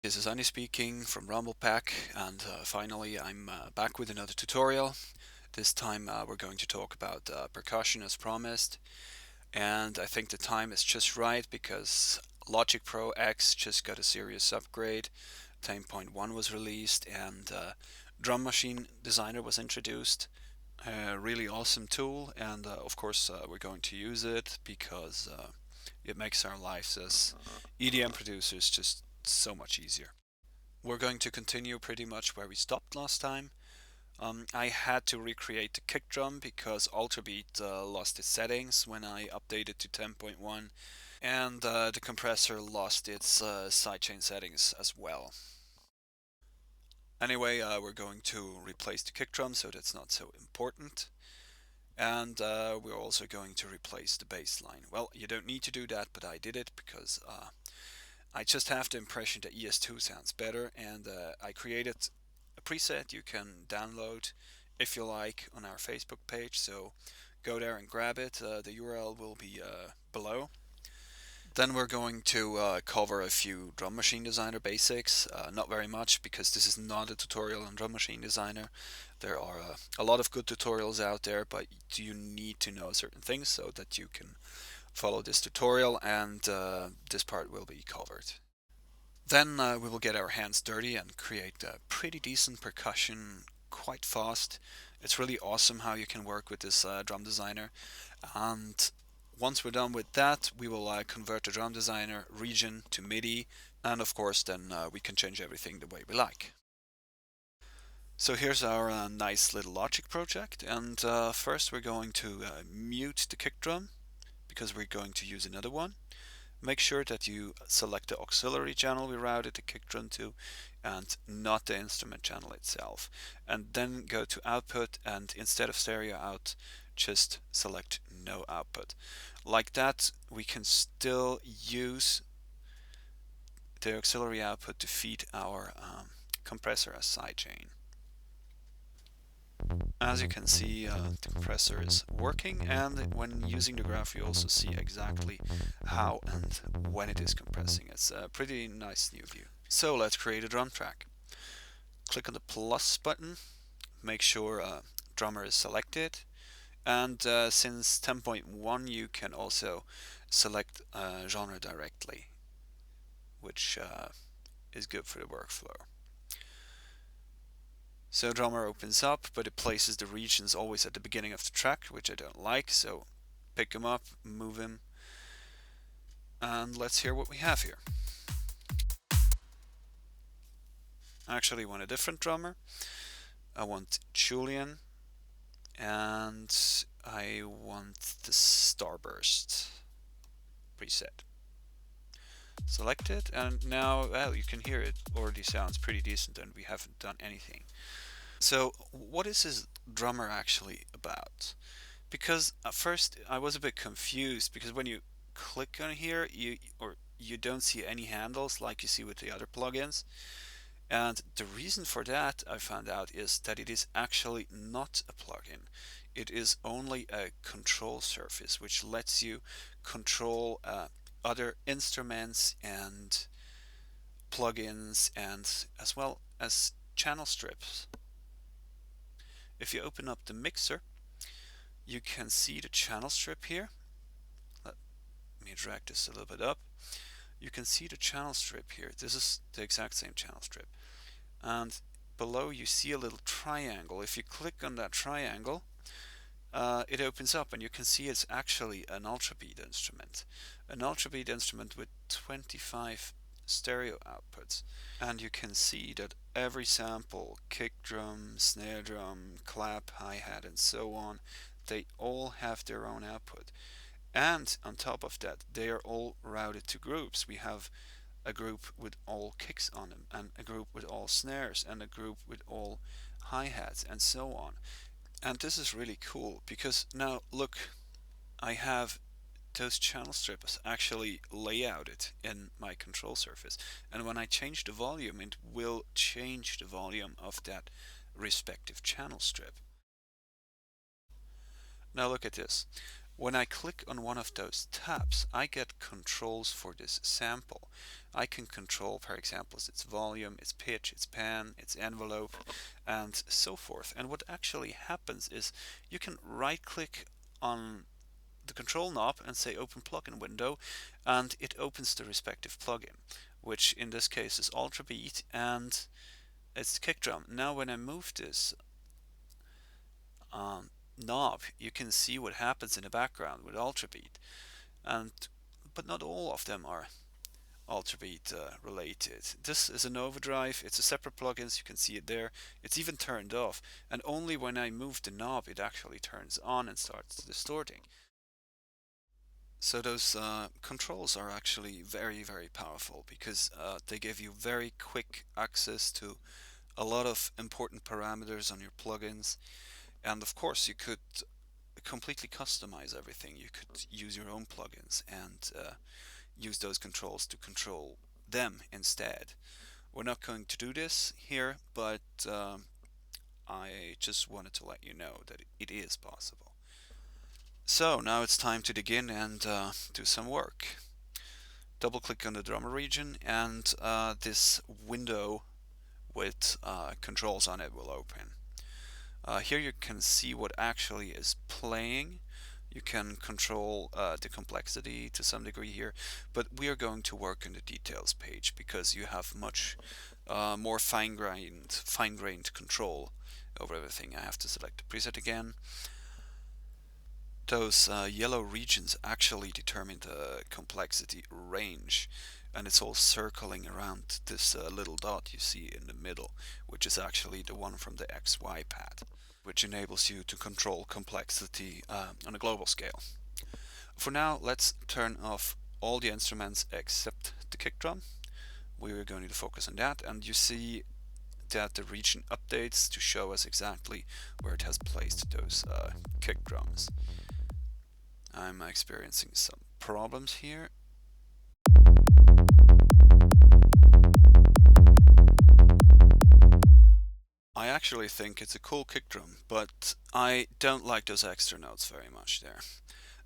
This is Annie speaking from Rumblepack, and finally I'm back with another tutorial. This time we're going to talk about percussion as promised, and I think the time is just right because Logic Pro X just got a serious upgrade. 10.1 was released, and Drum Machine Designer was introduced. A really awesome tool, and of course we're going to use it because it makes our lives as EDM producers just so much easier. We're going to continue pretty much where we stopped last time. I had to recreate the kick drum because ultrabeat lost its settings when I updated to 10.1, and the compressor lost its sidechain settings as well. Anyway, we're going to replace the kick drum, so that's not so important. And we're also going to replace the bass line. Well, you don't need to do that, but I did it because I just have the impression that ES2 sounds better, and I created a preset you can download if you like on our Facebook page, so go there and grab it. The URL will be below. Then we're going to cover a few Drum Machine Designer basics, not very much because this is not a tutorial on Drum Machine Designer. There are a lot of good tutorials out there, but you need to know certain things so that you can follow this tutorial, and this part will be covered. Then we will get our hands dirty and create a pretty decent percussion quite fast. It's really awesome how you can work with this drum designer. And once we're done with that, we will convert the drum designer region to MIDI. And of course, then we can change everything the way we like. So here's our nice little Logic project. And first we're going to mute the kick drum because we're going to use another one. Make sure that you select the auxiliary channel we routed the kick drum to and not the instrument channel itself. And then go to output, and instead of stereo out, just select no output. Like that, we can still use the auxiliary output to feed our compressor as sidechain. As you can see, the compressor is working, and when using the graph you also see exactly how and when it is compressing. It's a pretty nice new view. So let's create a drum track. Click on the plus button, make sure drummer is selected, and since 10.1 you can also select genre directly, which is good for the workflow. So drummer opens up, but it places the regions always at the beginning of the track, which I don't like, so pick him up, move him, and let's hear what we have here. I actually want a different drummer. I want Julian, and I want the Starburst preset. Select it, and now, well, you can hear it already sounds pretty decent, and we haven't done anything. So what is this drummer actually about? Because at first I was a bit confused, because when you click on here you don't see any handles like you see with the other plugins, and the reason for that I found out is that it is actually not a plugin. It is only a control surface which lets you control other instruments and plugins, and as well as channel strips. If you open up the mixer, you can see the channel strip here. Let me drag this a little bit up. You can see the channel strip here. This is the exact same channel strip. And below you see a little triangle. If you click on that triangle, it opens up and you can see it's actually an ultrabeat instrument. An ultrabeat instrument with 25 stereo outputs, and you can see that every sample, kick drum, snare drum, clap, hi-hat and so on, they all have their own output. And on top of that, they are all routed to groups. We have a group with all kicks on them, and a group with all snares, and a group with all hi-hats and so on. And this is really cool because now look, I have those channel strips actually layouted in my control surface, and when I change the volume it will change the volume of that respective channel strip. Now look at this. When I click on one of those tabs, I get controls for this sample. I can control, for example, its volume, its pitch, its pan, its envelope, and so forth. And what actually happens is you can right click on the control knob and say open plugin window, and it opens the respective plugin, which in this case is ultrabeat, and it's kick drum. Now when I move this knob, you can see what happens in the background with ultrabeat, and but not all of them are ultrabeat related. This is an overdrive, it's a separate plugin, so you can see it there. It's even turned off, and only when I move the knob it actually turns on and starts distorting. So those controls are actually very, very powerful because they give you very quick access to a lot of important parameters on your plugins. And of course, you could completely customize everything. You could use your own plugins and use those controls to control them instead. We're not going to do this here, but I just wanted to let you know that it is possible. So now it's time to dig in and do some work. Double click on the drummer region, and this window with controls on it will open. Here you can see what actually is playing. You can control the complexity to some degree here, but we are going to work on the details page because you have much more fine-grained control over everything. I have to select the preset again. Those yellow regions actually determine the complexity range, and it's all circling around this little dot you see in the middle, which is actually the one from the XY pad, which enables you to control complexity on a global scale. For now, let's turn off all the instruments except the kick drum. We're going to focus on that, and you see that the region updates to show us exactly where it has placed those kick drums. I'm experiencing some problems here. I actually think it's a cool kick drum, but I don't like those extra notes very much there.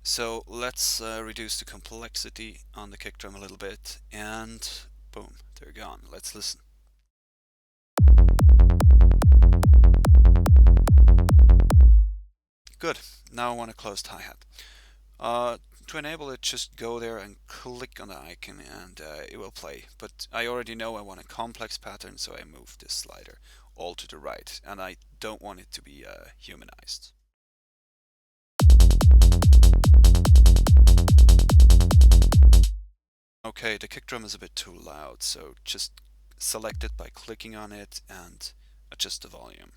So let's reduce the complexity on the kick drum a little bit, and boom, they're gone. Let's listen. Good. Now I want a closed hi-hat. To enable it, just go there and click on the icon and it will play. But I already know I want a complex pattern, so I move this slider all to the right, and I don't want it to be humanized. Okay, the kick drum is a bit too loud, so just select it by clicking on it and adjust the volume.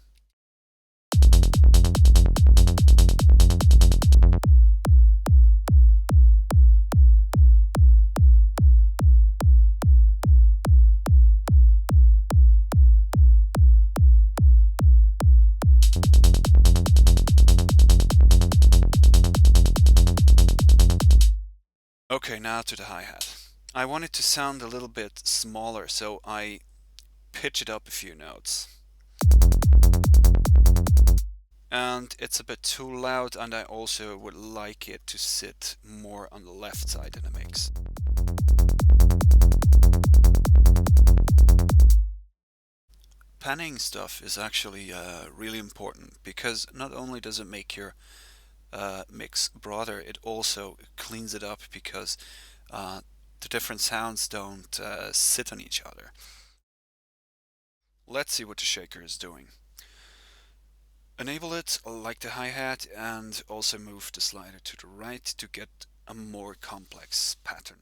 Okay, now to the hi-hat. I want it to sound a little bit smaller, so I pitch it up a few notes. And it's a bit too loud, and I also would like it to sit more on the left side in the mix. Panning stuff is actually really important because not only does it make your mix broader, it also cleans it up because the different sounds don't sit on each other. Let's see what the shaker is doing. Enable it like the hi-hat and also move the slider to the right to get a more complex pattern.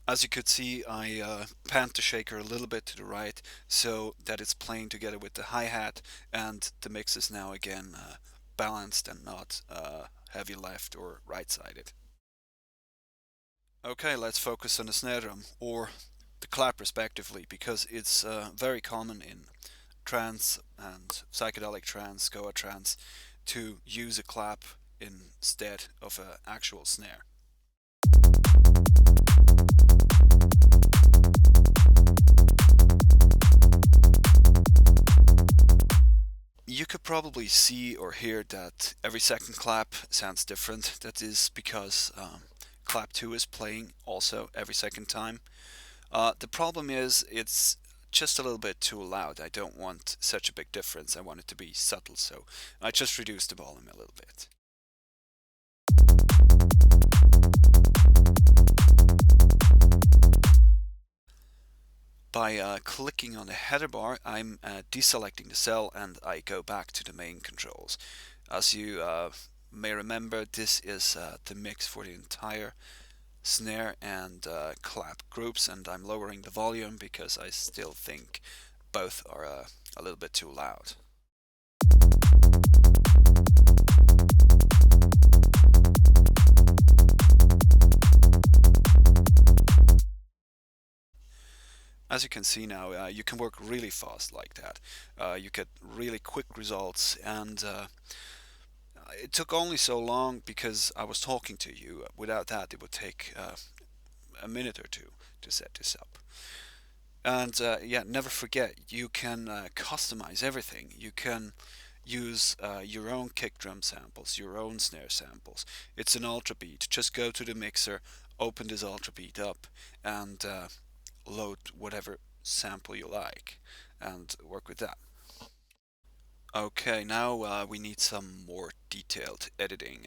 As you could see, I panned the shaker a little bit to the right so that it's playing together with the hi-hat, and the mix is now again balanced and not heavy left or right-sided. Okay, let's focus on the snare drum, or the clap respectively, because it's very common in trance and psychedelic trance, Goa trance, to use a clap instead of an actual snare. You could probably see or hear that every second clap sounds different. That is because clap 2 is playing also every second time. The problem is it's just a little bit too loud. I don't want such a big difference. I want it to be subtle, so I just reduced the volume a little bit. By clicking on the header bar, I'm deselecting the cell and I go back to the main controls. As you may remember, this is the mix for the entire snare and clap groups, and I'm lowering the volume because I still think both are a little bit too loud. As you can see now, you can work really fast like that. You get really quick results, and it took only so long because I was talking to you. Without that, it would take a minute or two to set this up. And yeah, never forget, you can customize everything. You can use your own kick drum samples, your own snare samples. It's an ultrabeat. Just go to the mixer, open this ultrabeat up, and load whatever sample you like, and work with that. Okay, now we need some more detailed editing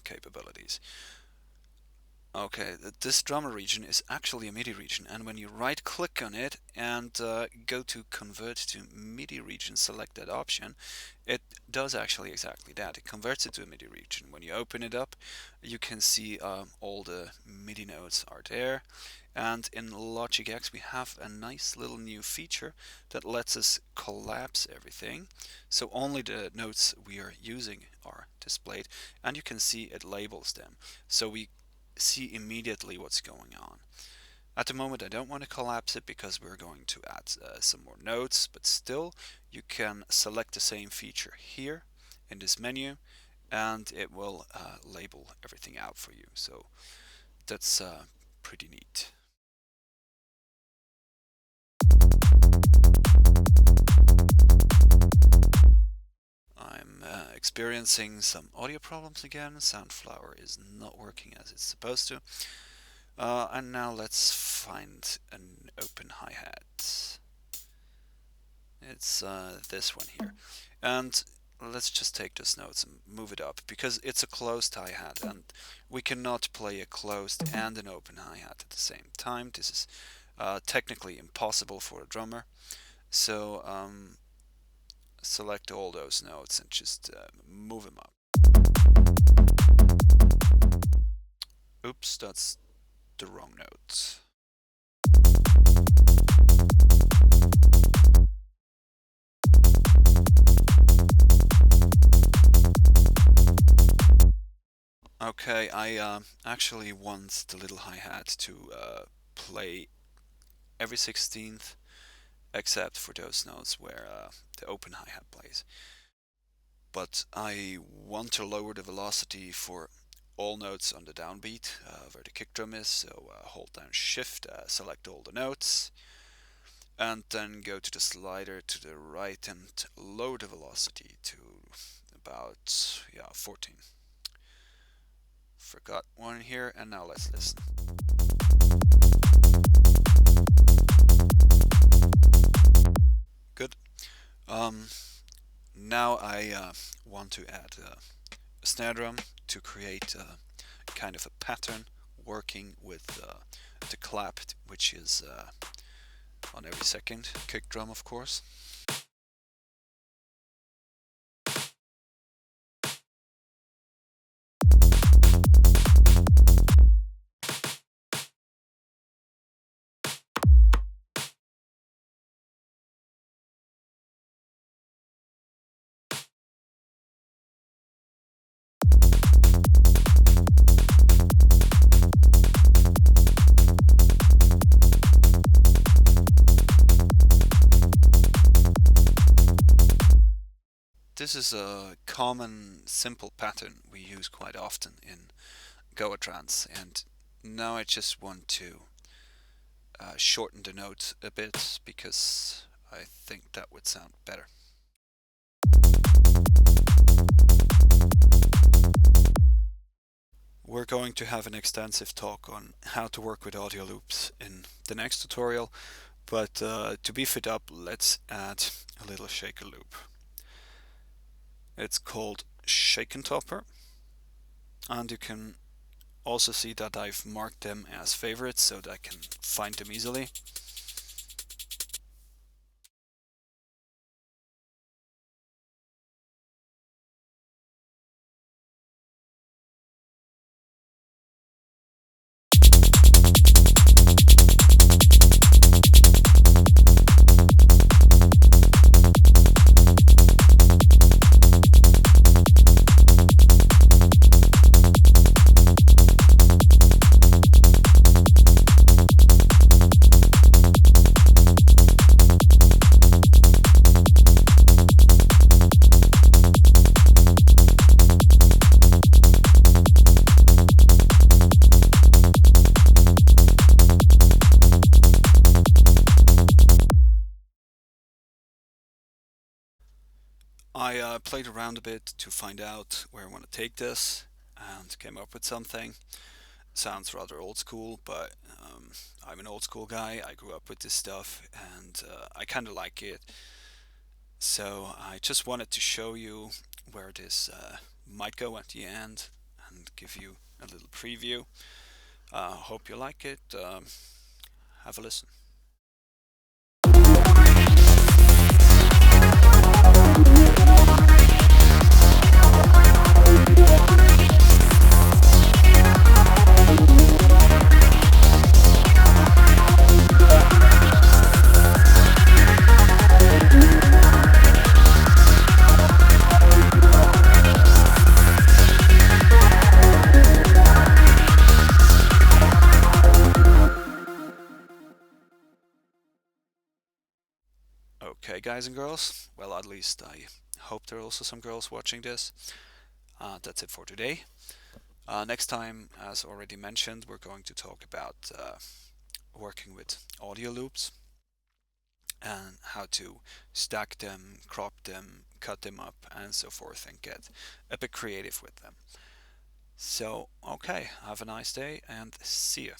capabilities. Okay, this drummer region is actually a MIDI region, and when you right click on it and go to convert to MIDI region, select that option, it does actually exactly that. It converts it to a MIDI region. When you open it up, you can see all the MIDI notes are there, and in Logic X we have a nice little new feature that lets us collapse everything, so only the notes we are using are displayed, and you can see it labels them, so we see immediately what's going on. At the moment I don't want to collapse it because we're going to add some more notes, but still you can select the same feature here in this menu and it will label everything out for you, so that's pretty neat. I'm experiencing some audio problems again. Soundflower is not working as it's supposed to. And now let's find an open hi-hat. It's this one here. And let's just take those notes and move it up, because it's a closed hi-hat and we cannot play a closed and an open hi-hat at the same time. This is technically impossible for a drummer. So select all those notes and just move them up. Oops, that's the wrong note. Okay, I actually want the little hi-hat to play every 16th except for those notes where the open hi-hat plays. But I want to lower the velocity for all notes on the downbeat where the kick drum is, so hold down shift, select all the notes, and then go to the slider to the right and lower the velocity to about 14. Forgot one here, and now let's listen. Good. Now I want to add a snare drum to create kind of a pattern working with the clap, which is on every second kick drum, of course. this is a common, simple pattern we use quite often in Goa Trance, and now I just want to shorten the note a bit because I think that would sound better. We're going to have an extensive talk on how to work with audio loops in the next tutorial, but to beef it up, let's add a little shaker loop. It's called Shaken Topper, and you can also see that I've marked them as favorites so that I can find them easily. I played around a bit to find out where I want to take this and came up with something. Sounds rather old school, but I'm an old school guy. I grew up with this stuff and I kind of like it. So I just wanted to show you where this might go at the end and give you a little preview. Hope you like it. Have a listen. Okay, guys and girls, well, at least I hope there are also some girls watching this. That's it for today. Next time, as already mentioned, we're going to talk about working with audio loops and how to stack them, crop them, cut them up, and so forth, and get a bit creative with them. So, okay, have a nice day and see you.